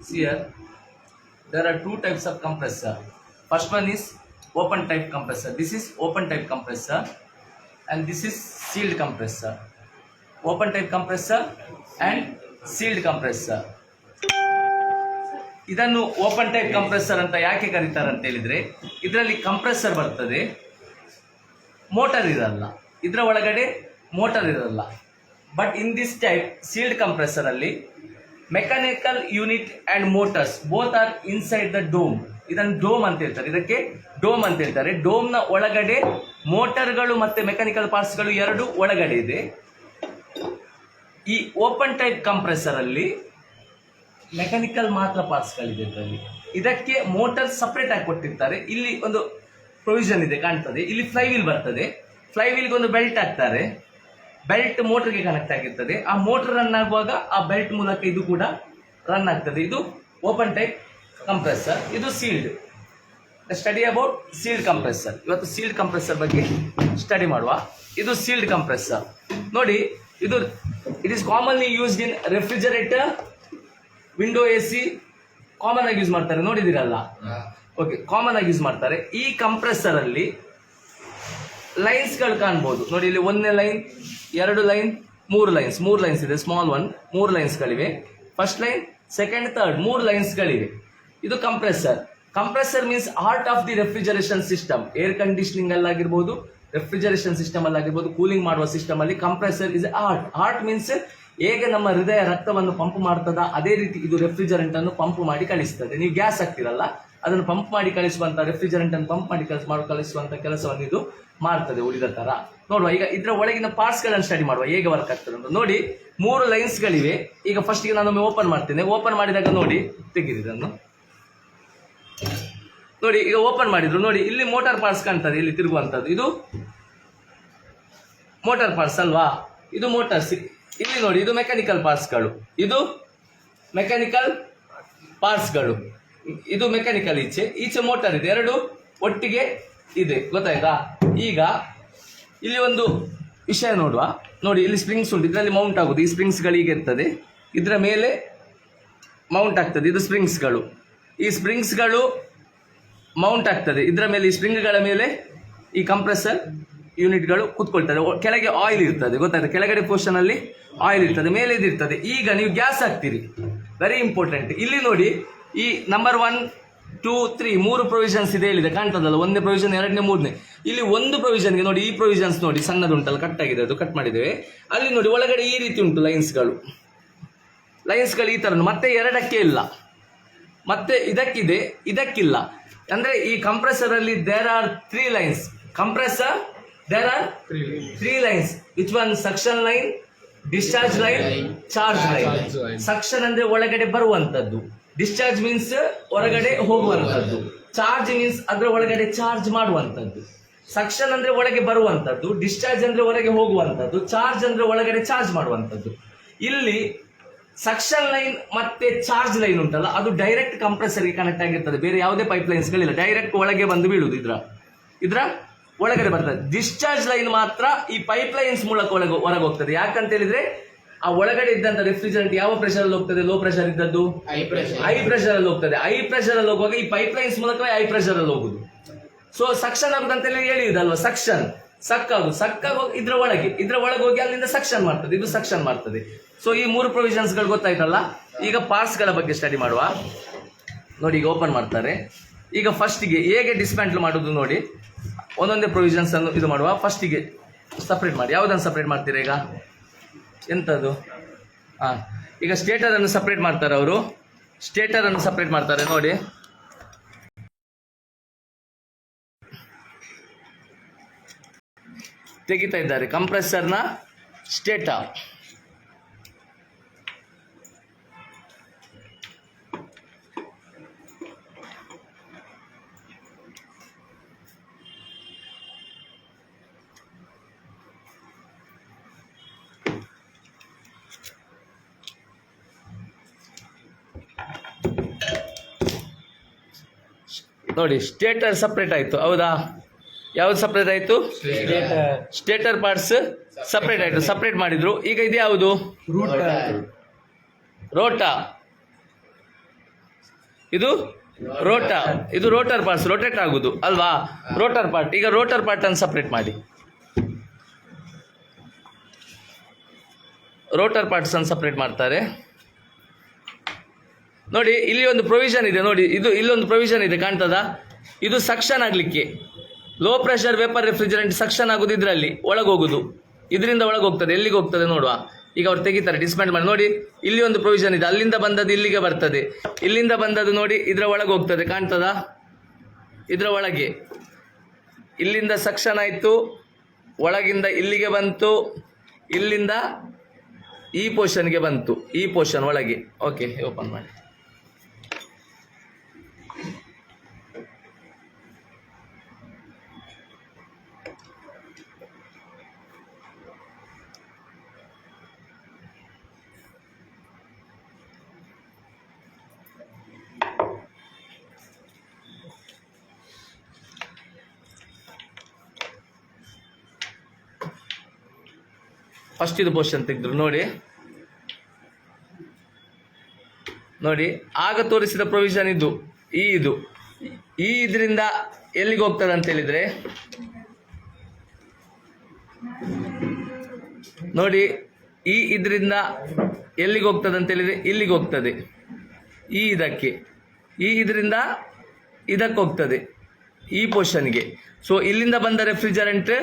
See here, there are two types of compressor. First one is open type compressor. This is open type compressor and this is sealed compressor. Open type compressor and sealed compressor. ಇದನ್ನು open type compressor ಅಂತ ಯಾಕೆ ಕರೀತಾರೆ ಅಂತ ಹೇಳಿದ್ರೆ, ಇದರಲ್ಲಿ compressor ಬರ್ತದೆ, motor ಇರಲ್ಲ, ಇದರ ಒಳಗಡೆ ಮೋಟರ್ ಇರಲ್ಲ. But in this type sealed compressor ಅಲ್ಲಿ mechanical unit and motors both are inside the dome. ಇದನ್ನು ಡೋಮ್ ಅಂತ ಹೇಳ್ತಾರೆ, ಇದಕ್ಕೆ ಡೋಮ್ ಅಂತ ಹೇಳ್ತಾರೆ. ಡೋಮ್ ನ ಒಳಗಡೆ ಮೋಟರ್ಗಳು ಮತ್ತೆ ಮೆಕ್ಯಾನಿಕಲ್ ಪಾರ್ಟ್ಸ್ಗಳು ಎರಡು ಒಳಗಡೆ ಇದೆ. ಈ ಓಪನ್ ಟೈಪ್ ಕಂಪ್ರೆಸರ್ ಅಲ್ಲಿ ಮೆಕ್ಯಾನಿಕಲ್ ಮಾತ್ರ ಪಾರ್ಟ್ಸ್ಗಳಿದೆ ಇದರಲ್ಲಿ. ಇದಕ್ಕೆ ಮೋಟರ್ ಸಪರೇಟ್ ಆಗಿ ಕೊಟ್ಟಿರ್ತಾರೆ. ಇಲ್ಲಿ ಒಂದು ಪ್ರೊವಿಷನ್ ಇದೆ ಕಾಣ್ತದೆ, ಇಲ್ಲಿ ಫ್ಲೈವೀಲ್ ಬರ್ತದೆ, ಫ್ಲೈವೀಲ್ಗೆ ಒಂದು ಬೆಲ್ಟ್ ಹಾಕ್ತಾರೆ, ಬೆಲ್ಟ್ ಮೋಟರ್ಗೆ ಕನೆಕ್ಟ್ ಆಗಿರ್ತದೆ. ಆ ಮೋಟರ್ ರನ್ ಆಗುವಾಗ ಆ ಬೆಲ್ಟ್ ಮೂಲಕ ಇದು ಕೂಡ ರನ್ ಆಗ್ತದೆ. ಇದು ಓಪನ್ ಟೈಪ್ ಕಂಪ್ರೆಸರ್, ಇದು sealed. Study about sealed compressor. ಇವತ್ತು ಸೀಲ್ಡ್ ಕಂಪ್ರೆಸರ್ ಬಗ್ಗೆ ಸ್ಟಡಿ ಮಾಡುವ. ಇದು ಸೀಲ್ಡ್ ಕಂಪ್ರೆಸರ್ ನೋಡಿ, ಇದು it is commonly used in refrigerator, window AC common ಆಗಿ ಯೂಸ್ ಮಾಡ್ತಾರೆ, ನೋಡಿದಿರಲ್ಲ? ಓಕೆ, ಕಾಮನ್ ಆಗಿ ಯೂಸ್ ಮಾಡ್ತಾರೆ. ಈ ಕಂಪ್ರೆಸರ್ ಅಲ್ಲಿ ಲೈನ್ಸ್ ಗಳು ಕಾಣಬಹುದು ನೋಡಿ. ಇಲ್ಲಿ ಒಂದನೇ ಲೈನ್, ಎರಡು ಲೈನ್, ಮೂರು ಲೈನ್ಸ್ ಇದೆ, ಸ್ಮಾಲ್ ಒನ್, ಮೂರು ಲೈನ್ಸ್ ಗಳಿವೆ. ಫಸ್ಟ್ ಲೈನ್, ಸೆಕೆಂಡ್, ಥರ್ಡ್, ಮೂರು ಲೈನ್ಸ್ ಗಳಿವೆ. ಇದು compressor. Compressor means heart of the refrigeration system. Air conditioning ಅಲ್ಲಾಗಿರ್ಬೋದು, ರೆಫ್ರಿಜರೇಷನ್ ಸಿಸ್ಟಮ್ ಅಲ್ಲಾಗಿರ್ಬೋದು, ಕೂಲಿಂಗ್ ಮಾಡುವ ಸಿಸ್ಟಮ್ ಅಲ್ಲಿ compressor is heart. Heart means ಹೇಗೆ ನಮ್ಮ ಹೃದಯ ರಕ್ತವನ್ನು ಪಂಪ್ ಮಾಡ್ತದ, ಅದೇ ರೀತಿ ಇದು ರೆಫ್ರಿಜರೆಂಟ್ ಅನ್ನು ಪಂಪ್ ಮಾಡಿ ಕಳಿಸ್ತದೆ. ನೀವು ಗ್ಯಾಸ್ ಹಾಕ್ತಿರಲ್ಲ, ಅದನ್ನು ಪಂಪ್ ಮಾಡಿ ಕಳಿಸುವಂತ, ರೆಫ್ರಿಜರೆಂಟ್ ಅನ್ನು ಪಂಪ್ ಮಾಡಿ ಕಳಿಸುವಂತ ಕೆಲಸವನ್ನು ಇದು ಮಾಡ್ತದೆ ಉಳಿದ ತರ. ನೋಡುವ, ಈಗ ಇದರ ಒಳಗಿನ ಪಾರ್ಟ್ಸ್ ಗಳನ್ನು ಸ್ಟಡಿ ಮಾಡುವ, ಹೇಗೆ ವರ್ಕ್ ಆಗ್ತದೆ ಅಂತ ನೋಡಿ. ಮೂರು ಲೈನ್ಸ್ ಗಳಿವೆ. ಈಗ ಫಸ್ಟ್ ಗೆ ನಾನೊಮ್ಮೆ ಓಪನ್ ಮಾಡ್ತೇನೆ. ಓಪನ್ ಮಾಡಿದಾಗ ನೋಡಿ, ತೆಗೀರಿ ಇದನ್ನು ನೋಡಿ. ಈಗ ಓಪನ್ ಮಾಡಿದ್ರು ನೋಡಿ, ಇಲ್ಲಿ ಮೋಟಾರ್ ಪಾರ್ಟ್ಸ್ ಕಾಣ್ತದೆ, ಇಲ್ಲಿ ತಿರುಗುವಂತದ್ದು. ಇದು ಮೋಟಾರ್ ಪಾರ್ಟ್ಸ್ ಅಲ್ವಾ? ಇದು ಮೋಟಾರ್ಸ್. ಇಲ್ಲಿ ನೋಡಿ, ಇದು ಮೆಕ್ಯಾನಿಕಲ್ ಪಾರ್ಟ್ಸ್ಗಳು, ಇದು ಮೆಕ್ಯಾನಿಕಲ್ ಪಾರ್ಟ್ಸ್ಗಳು, ಇದು ಮೆಕ್ಯಾನಿಕಲ್. ಈಚೆ ಮೋಟಾರ್ ಇದೆ, ಎರಡು ಒಟ್ಟಿಗೆ ಇದೆ, ಗೊತ್ತಾಯ್ತಾ? ಈಗ ಇಲ್ಲಿ ಒಂದು ವಿಷಯ ನೋಡುವ. ನೋಡಿ, ಇಲ್ಲಿ ಸ್ಪ್ರಿಂಗ್ಸ್ ಉಂಟು, ಇದರಲ್ಲಿ ಮೌಂಟ್ ಆಗುದು. ಈ ಸ್ಪ್ರಿಂಗ್ಸ್ ಗಳಿಗೆ ಇರ್ತದೆ, ಇದರ ಮೇಲೆ ಮೌಂಟ್ ಆಗ್ತದೆ. ಇದು ಸ್ಪ್ರಿಂಗ್ಸ್ಗಳು, ಈ ಸ್ಪ್ರಿಂಗ್ಸ್ಗಳು ಮೌಂಟ್ ಆಗ್ತದೆ ಇದರ ಮೇಲೆ. ಈ ಸ್ಪ್ರಿಂಗ್ಗಳ ಮೇಲೆ ಈ ಕಂಪ್ರೆಸರ್ ಯೂನಿಟ್ಗಳು ಕುತ್ಕೊಳ್ತದೆ. ಕೆಳಗೆ ಆಯಿಲ್ ಇರ್ತದೆ, ಗೊತ್ತಾಯ್ತು? ಕೆಳಗಡೆ ಪೋರ್ಷನ್ ಅಲ್ಲಿ ಆಯಿಲ್ ಇರ್ತದೆ, ಮೇಲೆ ಇದಿರ್ತದೆ. ಈಗ ನೀವು ಗ್ಯಾಸ್ ಹಾಕ್ತೀರಿ, ವೆರಿ ಇಂಪಾರ್ಟೆಂಟ್. ಇಲ್ಲಿ ನೋಡಿ, ಈ ನಂಬರ್ 1, 2, 3 ಮೂರು ಪ್ರೊವಿಷನ್ಸ್ ಇದೆ ಹೇಳಿದೆ, ಕಾಣ್ತದಲ್ಲ? ಒಂದನೇ ಪ್ರೊವಿಷನ್, ಎರಡನೇ, ಮೂರನೇ. ಇಲ್ಲಿ ಒಂದು ಪ್ರೊವಿಷನ್ಗೆ ನೋಡಿ, ಈ ಪ್ರೊವಿಷನ್ಸ್ ನೋಡಿ, ಸಣ್ಣದುಂಟಲ್ಲ, ಕಟ್ ಆಗಿದೆ, ಅದು ಕಟ್ ಮಾಡಿದ್ದೇವೆ. ಅಲ್ಲಿ ನೋಡಿ, ಒಳಗಡೆ ಈ ರೀತಿ ಉಂಟು ಲೈನ್ಸ್ಗಳು ಈ ತರ. ಮತ್ತೆ ಎರಡಕ್ಕೆ ಇಲ್ಲ, ಮತ್ತೆ ಇದಕ್ಕಿದೆ, ಇದಕ್ಕಿಲ್ಲ. ಅಂದ್ರೆ ಈ ಕಂಪ್ರೆಸರ್ ಅಲ್ಲಿ there are 3 lines. Compressor there are three lines. Which one? Suction line, discharge line, charge line. Suction ಅಂದ್ರೆ ಒಳಗಡೆ ಬರುವಂತದ್ದು, discharge means ಹೊರಗಡೆ ಹೋಗುವಂತದ್ದು, charge means ಅದರ ಒಳಗಡೆ ಚಾರ್ಜ್ ಮಾಡುವಂತದ್ದು. ಸಕ್ಷನ್ ಅಂದ್ರೆ ಒಳಗೆ ಬರುವಂತದ್ದು, ಡಿಸ್ಚಾರ್ಜ್ ಅಂದ್ರೆ ಹೊರಗೆ ಹೋಗುವಂತದ್ದು, ಚಾರ್ಜ್ ಅಂದ್ರೆ ಒಳಗಡೆ ಚಾರ್ಜ್ ಮಾಡುವಂತದ್ದು. ಇಲ್ಲಿ ಸಕ್ಷನ್ ಲೈನ್ ಮತ್ತೆ ಚಾರ್ಜ್ ಲೈನ್ ಉಂಟಲ್ಲ, ಅದು ಡೈರೆಕ್ಟ್ ಕಂಪ್ರೆಸರ್ಗೆ ಕನೆಕ್ಟ್ ಆಗಿರ್ತದೆ, ಬೇರೆ ಯಾವುದೇ ಪೈಪ್ ಲೈನ್ಸ್ ಗಳಿಲ್ಲ. ಡೈರೆಕ್ಟ್ ಒಳಗೆ ಬಂದು ಬೀಳುದು, ಇದ್ರ ಒಳಗಡೆ ಬರ್ತದೆ. ಡಿಸ್ಚಾರ್ಜ್ ಲೈನ್ ಮಾತ್ರ ಈ ಪೈಪ್ ಲೈನ್ಸ್ ಮೂಲಕ ಹೊರಗೆ ಹೋಗ್ತದೆ. ಯಾಕಂತ ಹೇಳಿದ್ರೆ, ಆ ಒಳಗಡೆ ಇದ್ದಂತ ರೆಫ್ರಿಜರೆಂಟ್ ಯಾವ ಪ್ರೆಷರ್ ಅಲ್ಲಿ ಹೋಗ್ತದೆ? ಲೋ ಪ್ರೆಷರ್ ಇದ್ದದ್ದು ಹೈ ಪ್ರೆಷರ್ ಅಲ್ಲಿ ಹೋಗ್ತದೆ. ಹೈ ಪ್ರೆಷರ್ ಅಲ್ಲಿ ಹೋಗುವಾಗ ಈ ಪೈಪ್ ಲೈನ್ಸ್ ಮೂಲಕವೇ ಹೈ ಪ್ರೆಷರ್ ಅಲ್ಲಿ ಹೋಗುದು. So suction ಆಗುದಂತ ಹೇಳಿದಲ್ವಾ? ಸಕ್ಕಾಗಿ ಇದ್ರ ಒಳಗೆ ಹೋಗಿ ಅಲ್ಲಿಂದ ಸಕ್ಷನ್ ಮಾಡ್ತದೆ, ಇದು ಸಕ್ಷನ್ ಮಾಡ್ತದೆ. ಸೊ ಈ ಮೂರು ಪ್ರೊವಿಷನ್ಸ್ ಗಳು ಗೊತ್ತಾಯ್ತಲ್ಲ. ಈಗ ಪಾರ್ಟ್ಸ್ ಗಳ ಬಗ್ಗೆ ಸ್ಟಡಿ ಮಾಡುವ. ನೋಡಿ, ಈಗ ಓಪನ್ ಮಾಡ್ತಾರೆ. ಈಗ ಫಸ್ಟ್ ಗೆ ಹೇಗೆ ಡಿಸ್ಮ್ಯಾಂಟಲ್ ಮಾಡುದು ನೋಡಿ, ಒಂದೊಂದೇ ಪ್ರೊವಿಷನ್ಸ್ ಅನ್ನು ಇದು ಮಾಡುವ. ಫಸ್ಟ್ ಗೆ ಸಪರೇಟ್ ಮಾಡಿ. ಯಾವುದನ್ನು ಸಪರೇಟ್ ಮಾಡ್ತೀರಾ? ಈಗ ಎಂತದ್ದು? ಈಗ ಸ್ಟೇಟರ್ ಅನ್ನು ಸಪರೇಟ್ ಮಾಡ್ತಾರೆ ಅವರು. ಸ್ಟೇಟರ್ ಅನ್ನು ಸಪರೇಟ್ ಮಾಡ್ತಾರೆ ನೋಡಿ. ತೆಗಿತಾ ಇದ್ದಾರೆ ಕಂಪ್ರೆಸರ್ನ ಸ್ಟೇಟರ್. ನೋಡಿ, ಸ್ಟೇಟರ್ ಸಪ್ರೇಟ್ ಆಯ್ತು, ಹೌದಾ? ಯಾವ್ದು ಸಪ್ರೇಟ್ ಆಯ್ತು? ಸ್ಟೇಟರ್ ಪಾರ್ಟ್ಸ್ ಸಪ್ರೇಟ್ ಆಯ್ತು, ಸಪ್ರೇಟ್ ಮಾಡಿದ್ರು. ಈಗ ಇದು ಯಾವುದು? ರೋಟಾ, ಇದು ರೋಟಾ, ಇದು ರೋಟರ್ ಪಾರ್ಟ್ಸ್, ರೊಟೇಟ್ ಆಗುದು ಅಲ್ವಾ, ರೋಟರ್ ಪಾರ್ಟ್. ಈಗ ರೋಟರ್ ಪಾರ್ಟ್ ಅನ್ನು ಸಪ್ರೇಟ್ ಮಾಡಿ, ರೋಟರ್ ಪಾರ್ಟ್ಸ್ ಅನ್ನು ಸಪ್ರೇಟ್ ಮಾಡ್ತಾರೆ. ನೋಡಿ ಇಲ್ಲಿ ಒಂದು ಪ್ರೊವಿಷನ್ ಇದೆ, ನೋಡಿ ಇದು ಇಲ್ಲೊಂದು ಪ್ರೊವಿಷನ್ ಇದೆ, ಕಾಣ್ತದಾ? ಇದು ಸಕ್ಷನ್ ಆಗಲಿಕ್ಕೆ, low pressure vapour refrigerant suction ಆಗುದು ಇದರಲ್ಲಿ ಒಳಗೋಗುದು, ಇದರಿಂದ ಒಳಗೆ ಹೋಗ್ತದೆ. ಎಲ್ಲಿಗೆ ಹೋಗ್ತದೆ ನೋಡುವ, ಈಗ ಅವ್ರು ತೆಗಿತಾರೆ ಡಿಸ್ಮೆಂಟ್ ಮಾಡಿ. ನೋಡಿ ಇಲ್ಲಿ ಒಂದು ಪ್ರೊವಿಷನ್ ಇದೆ, ಅಲ್ಲಿಂದ ಬಂದದ್ದು ಇಲ್ಲಿಗೆ ಬರ್ತದೆ, ಇಲ್ಲಿಂದ ಬಂದದ್ದು ನೋಡಿ ಇದರ ಒಳಗೆ ಹೋಗ್ತದೆ, ಕಾಣ್ತದಾ? ಇದರ ಒಳಗೆ, ಇಲ್ಲಿಂದ ಸಕ್ಷನ್ ಆಯಿತು, ಒಳಗಿಂದ ಇಲ್ಲಿಗೆ ಬಂತು, ಇಲ್ಲಿಂದ ಈ ಪೋರ್ಷನ್ಗೆ ಬಂತು, ಈ ಪೋರ್ಷನ್ ಒಳಗೆ. ಓಕೆ, ಓಪನ್ ಮಾಡಿ. ಫಸ್ಟ್ ಇದು ಪೋರ್ಷನ್ ತೆಗೆದ್ರು ನೋಡಿ, ನೋಡಿ ಆಗ ತೋರಿಸಿದ ಪ್ರೊವಿಷನ್ ಇದು, ಇದು ಈ ಇದರಿಂದ ಎಲ್ಲಿಗೆ ಹೋಗ್ತದೆ ಅಂತ ಹೇಳಿದ್ರೆ, ನೋಡಿ ಈ ಇದರಿಂದ ಎಲ್ಲಿಗೆ ಹೋಗ್ತದೆ ಅಂತ ಹೇಳಿದ್ರೆ ಇಲ್ಲಿಗೆ ಹೋಗ್ತದೆ, ಈ ಇದಕ್ಕೆ, ಈ ಇದರಿಂದ ಇದಕ್ಕೆ ಹೋಗ್ತದೆ, ಈ ಪೋರ್ಷನ್ಗೆ. ಸೊ ಇಲ್ಲಿಂದ ಬಂದ ರೆಫ್ರಿಜರೆಂಟ್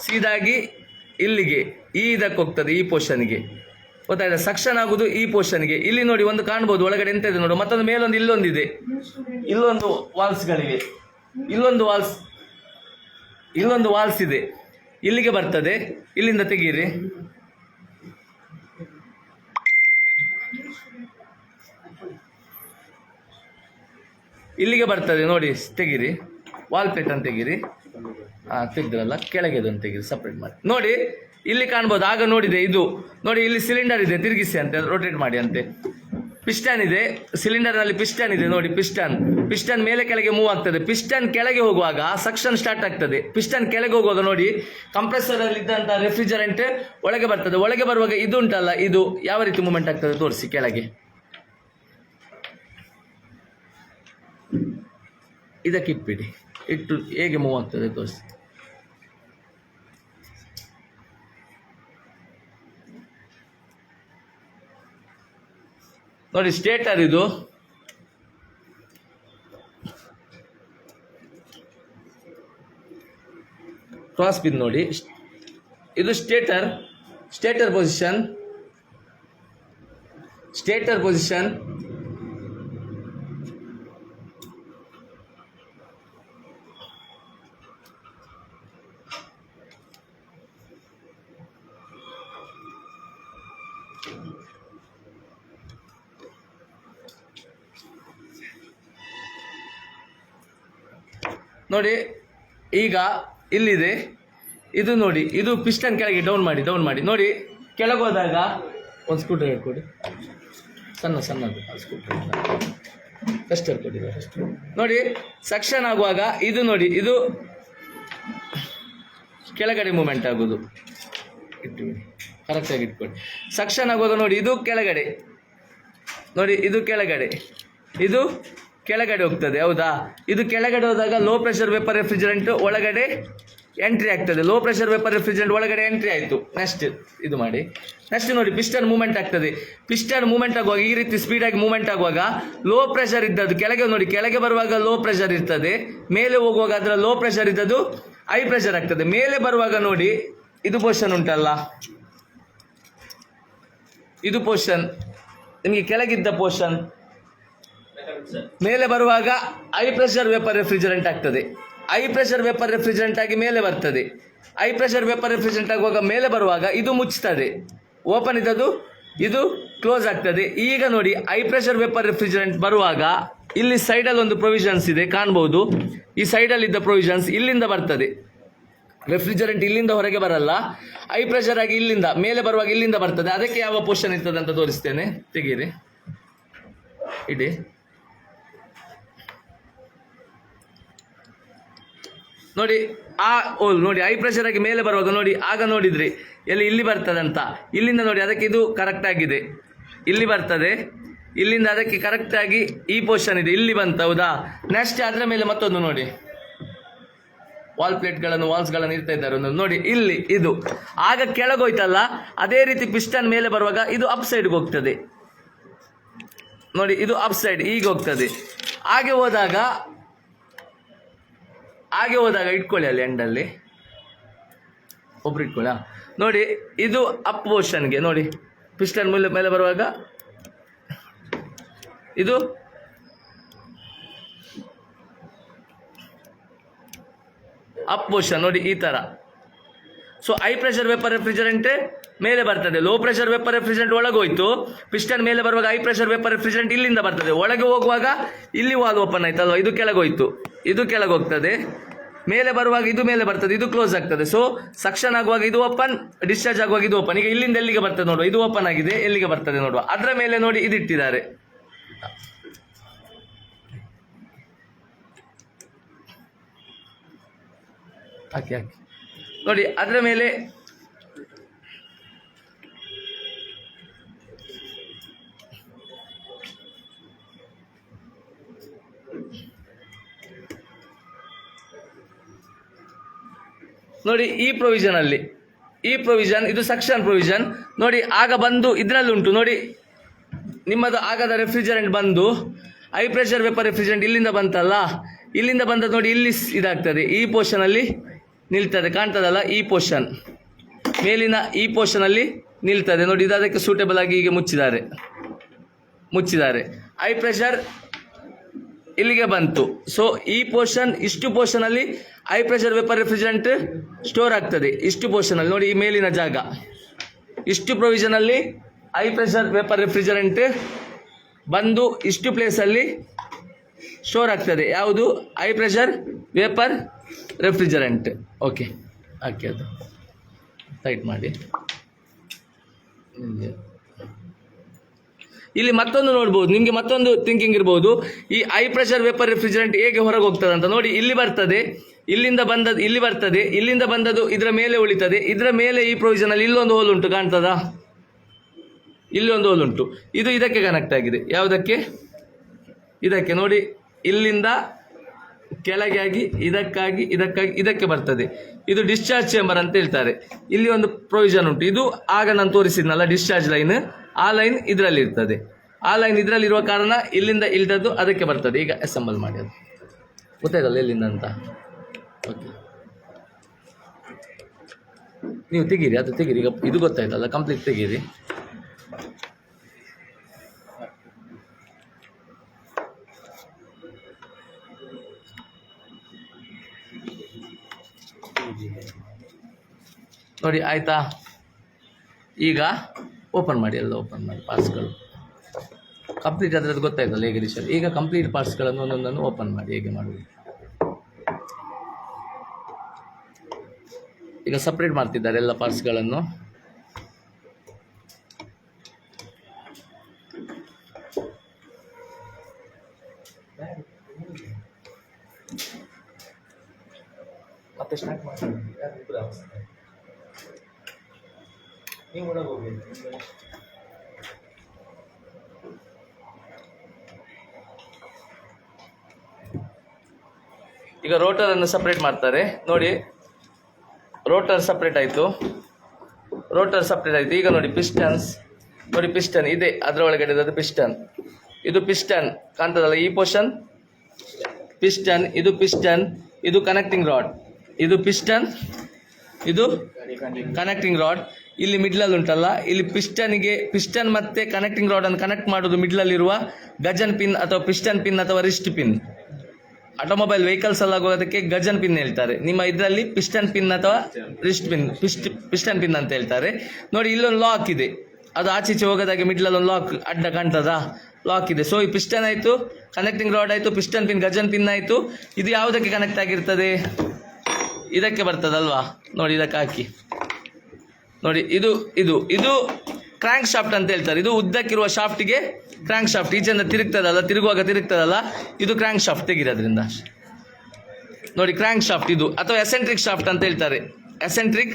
ಸೀದಾಗಿ ಇಲ್ಲಿಗೆ ಈ ಇದಕ್ಕೆ ಹೋಗ್ತದೆ, ಈ ಪೋರ್ಷನ್ಗೆ. ಗೊತ್ತಾಯ್ತಾ? ಸಕ್ಷನ್ ಆಗುದು ಈ ಪೋರ್ಷನ್ಗೆ. ಇಲ್ಲಿ ನೋಡಿ ಒಂದು ಕಾಣ್ಬೋದು, ಒಳಗಡೆ ಎಂತ ಇದೆ ನೋಡು, ಮತ್ತೊಂದು ಮೇಲೊಂದು ಇಲ್ಲೊಂದಿದೆ, ಇಲ್ಲೊಂದು ವಾಲ್ಸ್ಗಳಿವೆ, ಇಲ್ಲೊಂದು ವಾಲ್ಸ್ ಇದೆ, ಇಲ್ಲಿಗೆ ಬರ್ತದೆ. ಇಲ್ಲಿಂದ ತೆಗೀರಿ, ಇಲ್ಲಿಗೆ ಬರ್ತದೆ ನೋಡಿ, ತೆಗೀರಿ, ವಾಲ್ ಪ್ಲೇಟ್ ಅಂತ ತೆಗೀರಿ. ತೆಗ್ದ್ರಲ್ಲ, ಕೆಳಗೆ ಅದನ್ನು ತೆಗೀರಿ, ಸಪ್ರೇಟ್ ಮಾಡಿ. ನೋಡಿ ಇಲ್ಲಿ ಕಾಣ್ಬೋದು, ಆಗ ನೋಡಿದೆ ಇದು ನೋಡಿ, ಇಲ್ಲಿ ಸಿಲಿಂಡರ್ ಇದೆ, ತಿರುಗಿಸಿ ಅಂತೆ, ರೊಟೇಟ್ ಮಾಡಿ ಅಂತೆ. ಪಿಸ್ಟನ್ ಇದೆ, ಸಿಲಿಂಡರ್ನಲ್ಲಿ ಪಿಸ್ಟನ್ ಇದೆ ನೋಡಿ, ಪಿಸ್ಟನ್ ಮೇಲೆ ಕೆಳಗೆ ಮೂವ್ ಆಗ್ತದೆ. ಪಿಸ್ಟನ್ ಕೆಳಗೆ ಹೋಗುವಾಗ ಸಕ್ಷನ್ ಸ್ಟಾರ್ಟ್ ಆಗ್ತದೆ. ಪಿಸ್ಟನ್ ಕೆಳಗೆ ಹೋಗುವಾಗ ನೋಡಿ, ಕಂಪ್ರೆಸರ್ ಅಲ್ಲಿ ಇದ್ದಂತ ರೆಫ್ರಿಜರೆಂಟ್ ಒಳಗೆ ಬರ್ತದೆ. ಒಳಗೆ ಬರುವಾಗ ಇದು ಉಂಟಲ್ಲ, ಇದು ಯಾವ ರೀತಿ ಮೂವ್ಮೆಂಟ್ ಆಗ್ತದೆ ತೋರಿಸಿ. ಕೆಳಗೆ ಇದಕ್ಕೆ ಇಟ್ಬಿಡಿ, ಇಟ್ಟು ಹೇಗೆ ಮೂವ್ ಆಗ್ತದೆ ತೋರಿಸಿ. ನೋಡಿ ಸ್ಟೇಟರ್ ಇದು, ಕ್ರಾಸ್ ಪಿನ್ ನೋಡಿ, ಇದು ಸ್ಟೇಟರ್ ಪೊಸಿಷನ್. ನೋಡಿ ಈಗ ಇಲ್ಲಿದೆ, ಇದು ನೋಡಿ, ಇದು ಪಿಸ್ಟನ್ ಕೆಳಗೆ ಡೌನ್ ಮಾಡಿ ನೋಡಿ. ಕೆಳಗೋದಾಗ ಒಂದು ಸ್ಕೂಟರ್ ಕೊಡಿ, ಸಣ್ಣದು ಸ್ಕೂಟರ್ ಕಸ್ಟರ್ ಕೊಡಿ ನೋಡಿ. ಸಕ್ಷನ್ ಆಗುವಾಗ ಇದು ನೋಡಿ, ಇದು ಕೆಳಗಡೆ ಮೂಮೆಂಟ್ ಆಗೋದು, ಕರೆಕ್ಟಾಗಿ ಇಟ್ಕೊಳ್ಳಿ. ಸಕ್ಷನ್ ಆಗುವಾಗ ನೋಡಿ, ಇದು ಕೆಳಗಡೆ ನೋಡಿ, ಇದು ಕೆಳಗಡೆ ಹೋಗ್ತದೆ, ಹೌದಾ? ಇದು ಕೆಳಗಡೆ ಹೋದಾಗ ಲೋ ಪ್ರೆಷರ್ ವೇಪರ್ ರೆಫ್ರಿಜರೆಂಟ್ ಒಳಗಡೆ ಎಂಟ್ರಿ ಆಗ್ತದೆ. ಲೋ ಪ್ರೆಷರ್ ವೇಪರ್ ರೆಫ್ರಿಜರೆಂಟ್ ಒಳಗಡೆ ಎಂಟ್ರಿ ಆಯಿತು. ನೆಕ್ಸ್ಟ್ ಇದು ಮಾಡಿ. ನೆಕ್ಸ್ಟ್ ನೋಡಿ, ಪಿಸ್ಟನ್ ಮೂವ್ಮೆಂಟ್ ಆಗ್ತದೆ. ಪಿಸ್ಟನ್ ಮೂವ್ಮೆಂಟ್ ಆಗುವಾಗ ಈ ರೀತಿ ಸ್ಪೀಡಾಗಿ ಮೂವ್ಮೆಂಟ್ ಆಗುವಾಗ ಲೋ ಪ್ರೆಷರ್ ಇದ್ದದ್ದು ಕೆಳಗೆ ನೋಡಿ, ಕೆಳಗೆ ಬರುವಾಗ ಲೋ ಪ್ರೆಷರ್ ಇರ್ತದೆ, ಮೇಲೆ ಹೋಗುವಾಗ ಅದರ ಲೋ ಪ್ರೆಷರ್ ಇದ್ದದ್ದು ಹೈ ಪ್ರೆಷರ್ ಆಗ್ತದೆ. ಮೇಲೆ ಬರುವಾಗ ನೋಡಿ, ಇದು ಪೋರ್ಷನ್ ಉಂಟಲ್ಲ, ಇದು ಪೋರ್ಷನ್, ನಿಮಗೆ ಕೆಳಗಿದ್ದ ಪೋರ್ಷನ್ ಮೇಲೆ ಬರುವಾಗ ಹೈ ಪ್ರೆಷರ್ ವೇಪರ್ ರೆಫ್ರಿಜರೆಂಟ್ ಆಗ್ತದೆ. ಹೈ ಪ್ರೆಷರ್ ವೇಪರ್ ರೆಫ್ರಿಜರೆಂಟ್ ಆಗಿ ಮೇಲೆ ಬರ್ತದೆ. ಹೈ ಪ್ರೆಷರ್ ವೇಪರ್ ರೆಫ್ರಿಜರೆಂಟ್ ಆಗುವಾಗ ಮೇಲೆ ಬರುವಾಗ ಇದು ಮುಚ್ಚುತ್ತದೆ, ಓಪನ್ ಇದ್ದದ್ದು ಇದು ಕ್ಲೋಸ್ ಆಗ್ತದೆ. ಈಗ ನೋಡಿ, ಹೈ ಪ್ರೆಷರ್ ವೇಪರ್ ರೆಫ್ರಿಜರೆಂಟ್ ಬರುವಾಗ ಇಲ್ಲಿ ಸೈಡಲ್ಲಿ ಒಂದು ಪ್ರೊವಿಷನ್ಸ್ ಇದೆ, ಕಾಣ್ಬೋದು. ಈ ಸೈಡಲ್ಲಿ ಇದ್ದ ಪ್ರೊವಿಷನ್ಸ್ ಇಲ್ಲಿಂದ ಬರ್ತದೆ. ರೆಫ್ರಿಜರೆಂಟ್ ಇಲ್ಲಿಂದ ಹೊರಗೆ ಬರಲ್ಲ, ಹೈ ಪ್ರೆಷರ್ ಆಗಿ ಇಲ್ಲಿಂದ ಮೇಲೆ ಬರುವಾಗ ಇಲ್ಲಿಂದ ಬರ್ತದೆ. ಅದಕ್ಕೆ ಯಾವ ಪೋರ್ಷನ್ ಇರ್ತದೆ ಅಂತ ತೋರಿಸ್ತೇನೆ, ತೆಗೀರಿ, ಇಡಿ. ನೋಡಿ ನೋಡಿ, ಹೈ ಪ್ರೆಷರ್ ಆಗಿ ಮೇಲೆ ಬರುವಾಗ ನೋಡಿ, ಆಗ ನೋಡಿದ್ರಿ ಇಲ್ಲಿ ಬರ್ತದಂತ, ಇಲ್ಲಿಂದ ನೋಡಿ, ಅದಕ್ಕೆ ಇದು ಕರೆಕ್ಟ್ ಆಗಿದೆ. ಇಲ್ಲಿ ಬರ್ತದೆ, ಇಲ್ಲಿಂದ ಅದಕ್ಕೆ ಕರೆಕ್ಟಾಗಿ ಈ ಪೋರ್ಷನ್ ಇದೆ, ಇಲ್ಲಿ ಬಂತ ಹೌದಾ. ನೆಕ್ಸ್ಟ್ ಅದರ ಮೇಲೆ ಮತ್ತೊಂದು ನೋಡಿ, ವಾಲ್ ಪ್ಲೇಟ್ಗಳನ್ನು ವಾಲ್ಸ್ಗಳನ್ನು ಇರ್ತಾ ಇದ್ದಾರೆ ಒಂದು ನೋಡಿ, ಇಲ್ಲಿ ಇದು ಆಗ ಕೆಳಗೋಯ್ತಲ್ಲ, ಅದೇ ರೀತಿ ಪಿಸ್ಟನ್ ಮೇಲೆ ಬರುವಾಗ ಇದು ಅಪ್ ಸೈಡ್ಗೆ ಹೋಗ್ತದೆ ನೋಡಿ, ಇದು ಅಪ್ ಸೈಡ್ ಈಗ ಹೋಗ್ತದೆ. ಹಾಗೆ ಹೋದಾಗ ಇಟ್ಕೊಳ್ಳಿ ಅಲ್ಲಿ ಎಂಡಲ್ಲಿ ಒಬ್ರು ಇಟ್ಕೊಳ್ಳಿ ನೋಡಿ, ಇದು ಅಪ್ ಪೋರ್ಷನ್ಗೆ ನೋಡಿ, ಪಿಸ್ಟನ್ ಮೇಲೆ ಬರುವಾಗ ಇದು ಅಪ್ ಪೋರ್ಷನ್ ನೋಡಿ ಈ ತರ. So high pressure vapour refrigerant ಮೇಲೆ ಬರ್ತದೆ, ಲೋ ಪ್ರೆಷರ್ ವೇಪರ್ ರೆಫ್ರಿಜರೆಂಟ್ ಒಳಗೋಯ್ತು, ಪಿಸ್ಟನ್ ಮೇಲೆ ಬರುವಾಗ ಹೈ ಪ್ರೆಷರ್ ವೇಪರ್ ರೆಫ್ರಿಜರೆಂಟ್ ಇಲ್ಲಿಂದ ಬರ್ತದೆ, ಒಳಗೆ ಹೋಗುವಾಗ ಇಲ್ಲಿ ವಾಲ್ ಓಪನ್ ಆಯ್ತಲ್ವಾ, ಇದು ಕೆಳಗೋಯ್ತು, ಇದು ಕೆಳಗೋಗ್ತದೆ, ಮೇಲೆ ಬರುವಾಗ ಇದು ಮೇಲೆ ಬರ್ತದೆ, ಇದು ಕ್ಲೋಸ್ ಆಗ್ತದೆ. ಸೊ ಸಕ್ಷನ್ ಆಗುವಾಗ ಇದು ಓಪನ್, ಡಿಸ್ಚಾರ್ಜ್ ಆಗುವಾಗ ಇದು ಓಪನ್. ಈಗ ಇಲ್ಲಿಂದ ಎಲ್ಲಿಗೆ ಬರ್ತದೆ ನೋಡುವ, ಇದು ಓಪನ್ ಆಗಿದೆ, ಎಲ್ಲಿಗೆ ಬರ್ತದೆ ನೋಡುವ, ಅದರ ಮೇಲೆ ನೋಡಿ ಇದು ಇಟ್ಟಿದ್ದಾರೆ. ಹಾಕಿ ನೋಡಿ, ಅದರ ಮೇಲೆ ನೋಡಿ ಈ ಪ್ರೊವಿಷನ್ ಇದು ಸಕ್ಷನ್ ಪ್ರೊವಿಷನ್ ನೋಡಿ. ಆಗ ಬಂದು ಇದರಲ್ಲಿ ಉಂಟು ನೋಡಿ, ನಿಮ್ಮದು ಆಗದ ರೆಫ್ರಿಜರೆಂಟ್ ಬಂದು ಹೈ ಪ್ರೆಷರ್ ವೇಪರ್ ರೆಫ್ರಿಜರೆಂಟ್ ಇಲ್ಲಿಂದ ಬಂತಲ್ಲ, ಇಲ್ಲಿಂದ ಬಂದದ್ದು ನೋಡಿ, ಇಲ್ಲಿ ಇದಾಗ್ತದೆ, ಈ ಪೋರ್ಷನ್ ಅಲ್ಲಿ ನಿಲ್ತದೆ, ಕಾಣ್ತದಲ್ಲ, ಈ ಪೋರ್ಷನ್ ಮೇಲಿನ ಈ ಪೋರ್ಷನ್ ಅಲ್ಲಿ ನಿಲ್ತದೆ ನೋಡಿ. ಇದು ಅದಕ್ಕೆ ಸೂಟೇಬಲ್ ಆಗಿ ಹೀಗೆ ಮುಚ್ಚಿದ್ದಾರೆ. ಹೈ ಪ್ರೆಷರ್ ಇಲ್ಲಿಗೆ ಬಂತು. ಸೊ ಈ ಪೋರ್ಷನ್, ಇಷ್ಟು ಪೋರ್ಷನ್ ಅಲ್ಲಿ high pressure vapour refrigerant store ಆಗ್ತದೆ, ಇಷ್ಟು ಪೋರ್ಷನ್ ಅಲ್ಲಿ ನೋಡಿ, ಈ ಮೇಲಿನ ಜಾಗ, ಇಷ್ಟು ಪ್ರೊವಿಷನ್ ಅಲ್ಲಿ ಹೈ ಪ್ರೆಷರ್ ವೇಪರ್ ರೆಫ್ರಿಜರೆಂಟ್ ಬಂದು ಇಷ್ಟು ಪ್ಲೇಸ್ ಅಲ್ಲಿ ಸ್ಟೋರ್ ಆಗ್ತದೆ. ಯಾವುದು? High pressure vapour refrigerant. Okay, ಹಾಕಿ ಅದು ಟೈಟ್ ಮಾಡಿ. ಇಲ್ಲಿ ಮತ್ತೊಂದು ನೋಡ್ಬೋದು, ನಿಮಗೆ ಮತ್ತೊಂದು ಥಿಂಕಿಂಗ್ ಇರ್ಬೋದು, ಈ ಹೈ ಪ್ರೆಷರ್ ವೇಪರ್ ರೆಫ್ರಿಜರೆಂಟ್ ಹೇಗೆ ಹೊರಗೆ ಹೋಗ್ತದೆ ಅಂತ ನೋಡಿ. ಇಲ್ಲಿ ಬರ್ತದೆ, ಇಲ್ಲಿಂದ ಬಂದದ್ದು ಇಲ್ಲಿ ಬರ್ತದೆ, ಇಲ್ಲಿಂದ ಬಂದದ್ದು ಇದರ ಮೇಲೆ ಉಳಿತದೆ, ಇದರ ಮೇಲೆ ಈ ಪ್ರೊವಿಷನ್ ಅಲ್ಲಿ ಇಲ್ಲೊಂದು ಹೋಲ್ ಉಂಟು, ಕಾಣ್ತದಾ? ಇಲ್ಲಿ ಒಂದು ಹೋಲ್ ಉಂಟು, ಇದು ಇದಕ್ಕೆ ಕನೆಕ್ಟ್ ಆಗಿದೆ. ಯಾವುದಕ್ಕೆ? ಇದಕ್ಕೆ ನೋಡಿ, ಇಲ್ಲಿಂದ ಕೆಳಗೆ ಆಗಿ ಇದಕ್ಕೆ ಬರ್ತದೆ. ಇದು ಡಿಸ್ಚಾರ್ಜ್ ಚೇಂಬರ್ ಅಂತ ಹೇಳ್ತಾರೆ. ಇಲ್ಲಿ ಒಂದು ಪ್ರೊವಿಷನ್ ಉಂಟು, ಇದು ಆಗ ನಾನು ತೋರಿಸಿದ್ನಲ್ಲ ಡಿಸ್ಚಾರ್ಜ್ ಲೈನ್, ಆ ಲೈನ್ ಇದರಲ್ಲಿ ಇರ್ತದೆ. ಆ ಲೈನ್ ಇದರಲ್ಲಿ ಇರುವ ಕಾರಣ ಇಲ್ಲಿಂದ ಇಲ್ದದ್ದು ಅದಕ್ಕೆ ಬರ್ತದೆ. ಈಗ ಅಸೆಂಬಲ್ ಮಾಡಿ, ಅದು ಗೊತ್ತಾಯ್ತಲ್ಲ ಎಲ್ಲಿಂದ ಅಂತ. ಓಕೆ, ನೀವು ತೆಗೀರಿ, ಅದು ತೆಗೀರಿ. ಈಗ ಇದು ಗೊತ್ತಾಯ್ತಲ್ಲ, ಕಂಪ್ಲೀಟ್ ತೆಗೀರಿ. ನೋಡಿ ಆಯ್ತಾ? ಈಗ ಓಪನ್ ಮಾಡಿ, ಎಲ್ಲ ಓಪನ್ ಮಾಡಿ ಪಾರ್ಟ್ಸ್ಗಳು ಕಂಪ್ಲೀಟ್. ಅದರದ್ದು ಗೊತ್ತಾಯ್ತಲ್ಲ ಹೇಗೆ ಡಿಶ್. ಈಗ ಕಂಪ್ಲೀಟ್ ಪಾರ್ಟ್ಸ್ಗಳನ್ನು ಒಂದೊಂದನ್ನು ಓಪನ್ ಮಾಡಿ, ಹೇಗೆ ಮಾಡುವುದು. ಈಗ ಸಪ್ರೇಟ್ ಮಾಡ್ತಿದ್ದಾರೆ ಎಲ್ಲ ಪಾರ್ಟ್ಸ್ಗಳನ್ನು. ಮತ್ತೆ ಸ್ಟಾರ್ಟ್ ಮಾಡಿ. ನೀವು ಒಳಗೆ ಹೋಗಿ. ಈಗ ರೋಟರನ್ನು ಸಪ್ರೇಟ್ ಮಾಡ್ತಾರೆ ನೋಡಿ. ರೋಟರ್ ಸಪ್ರೇಟ್ ಆಯಿತು. ಈಗ ನೋಡಿ ಪಿಸ್ಟನ್ಸ್ ನೋಡಿ, ಪಿಸ್ಟನ್ ಇದೆ ಅದರ ಒಳಗಡೆ, ಅದು ಪಿಸ್ಟನ್. ಇದು ಪಿಸ್ಟನ್ ಕಾಣ್ತದಲ್ಲ, ಈ ಪೋರ್ಷನ್ ಪಿಸ್ಟನ್, ಇದು ಕನೆಕ್ಟಿಂಗ್ ರಾಡ್. ಇದು ಪಿಸ್ಟನ್, ಇದು ಕನೆಕ್ಟಿಂಗ್ ರಾಡ್. ಇಲ್ಲಿ ಮಿಡ್ಲಲ್ಲಿ ಉಂಟಲ್ಲ, ಇಲ್ಲಿ ಪಿಸ್ಟನ್ ಮತ್ತೆ ಕನೆಕ್ಟಿಂಗ್ ರಾಡ್ ಅನ್ನು ಕನೆಕ್ಟ್ ಮಾಡೋದು ಮಿಡ್ಲಲ್ಲಿರುವ ಗಜನ್ ಪಿನ್ ಅಥವಾ ಪಿಸ್ಟನ್ ಪಿನ್ ಅಥವಾ ರಿಸ್ಟ್ ಪಿನ್. ಆಟೋಮೊಬೈಲ್ ವೆಹಿಕಲ್ಸ್ ಅಲ್ಲಿ ಆಗೋದಕ್ಕೆ ಗಜನ್ ಪಿನ್ ಹೇಳ್ತಾರೆ. ನಿಮ್ಮ ಇದರಲ್ಲಿ ಪಿಸ್ಟನ್ ಪಿನ್ ಅಥವಾ ರಿಸ್ಟ್ ಪಿನ್, ಪಿಸ್ಟನ್ ಪಿನ್ ಅಂತ ಹೇಳ್ತಾರೆ ನೋಡಿ. ಇಲ್ಲೊಂದು ಲಾಕ್ ಇದೆ, ಅದು ಆಚೀಚೆ ಹೋಗೋದಾಗೆ ಮಿಡ್ಲಲ್ಲಿ ಒಂದು ಲಾಕ್ ಅಡ್ಡ ಕಾಣ್ತದಾ? ಲಾಕ್ ಇದೆ. ಸೊ ಈ ಪಿಸ್ಟನ್ ಆಯಿತು, ಕನೆಕ್ಟಿಂಗ್ ರಾಡ್ ಆಯಿತು, ಪಿಸ್ಟನ್ ಪಿನ್ ಗಜನ್ ಪಿನ್ ಆಯಿತು. ಇದು ಯಾವುದಕ್ಕೆ ಕನೆಕ್ಟ್ ಆಗಿರ್ತದೆ? ಇದಕ್ಕೆ ಬರ್ತದಲ್ವಾ ನೋಡಿ, ಇದಕ್ಕೆ ಹಾಕಿ ನೋಡಿ. ಇದು ಕ್ರ್ಯಾಂಕ್ ಶಾಫ್ಟ್ ಅಂತ ಹೇಳ್ತಾರೆ. ಇದು ಉದ್ದಕ್ಕಿರುವ ಶಾಫ್ಟಿಗೆ ಕ್ರ್ಯಾಂಕ್ ಶಾಫ್ಟ್, ಈಚೆಯಿಂದ ತಿರುಗುತ್ತದಲ್ಲ, ಇದು ಕ್ರ್ಯಾಂಕ್ ಶಾಫ್ಟ್ ತೆಗಿರೋದ್ರಿಂದ ನೋಡಿ. ಕ್ರ್ಯಾಂಕ್ ಶಾಫ್ಟ್ ಇದು, ಅಥವಾ ಎಸೆಂಟ್ರಿಕ್ ಶಾಫ್ಟ್ ಅಂತ ಹೇಳ್ತಾರೆ. ಎಸೆಂಟ್ರಿಕ್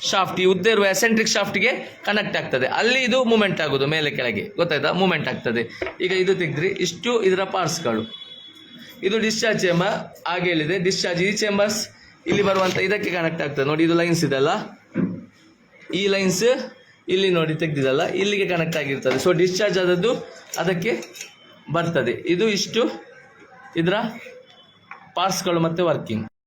ಶಾಫ್ಟ್, ಈ ಉದ್ದ ಇರುವ ಎಸೆಂಟ್ರಿಕ್ ಶಾಫ್ಟ್ಗೆ ಕನೆಕ್ಟ್ ಆಗ್ತದೆ. ಅಲ್ಲಿ ಇದು ಮೂಮೆಂಟ್ ಆಗೋದು ಮೇಲೆ ಕೆಳಗೆ, ಗೊತ್ತಾಯ್ತಾ, ಮೂಮೆಂಟ್ ಆಗ್ತದೆ. ಈಗ ಇದು ತೆಗೆದ್ರಿ, ಇಷ್ಟು ಇದರ ಪಾರ್ಟ್ಸ್ಗಳು. ಇದು ಡಿಸ್ಚಾರ್ಜ್ ಚೇಂಬರ್, ಹಾಗೆ ಹೇಳಿದೆ ಡಿಸ್ಚಾರ್ಜ್. ಈ ಚೇಂಬರ್ಸ್ ಇಲ್ಲಿ ಬರುವಂಥ ಇದಕ್ಕೆ ಕನೆಕ್ಟ್ ಆಗ್ತದೆ ನೋಡಿ, ಇದು ಲೈನ್ಸ್ ಇದೆಲ್ಲ, ಈ ಲೈನ್ಸ್ ಇಲ್ಲಿ ನೋಡಿ ತೆಗೆದಿದಲ್ಲ, ಇಲ್ಲಿಗೆ ಕನೆಕ್ಟ್ ಆಗಿರ್ತದೆ. ಸೊ ಡಿಸ್ಚಾರ್ಜ್ ಆದದ್ದು ಅದಕ್ಕೆ ಬರ್ತದೆ. ಇದು ಇಷ್ಟು ಇದರ ಪಾರ್ಟ್ಸ್ಗಳು ಮತ್ತು ವರ್ಕಿಂಗ್.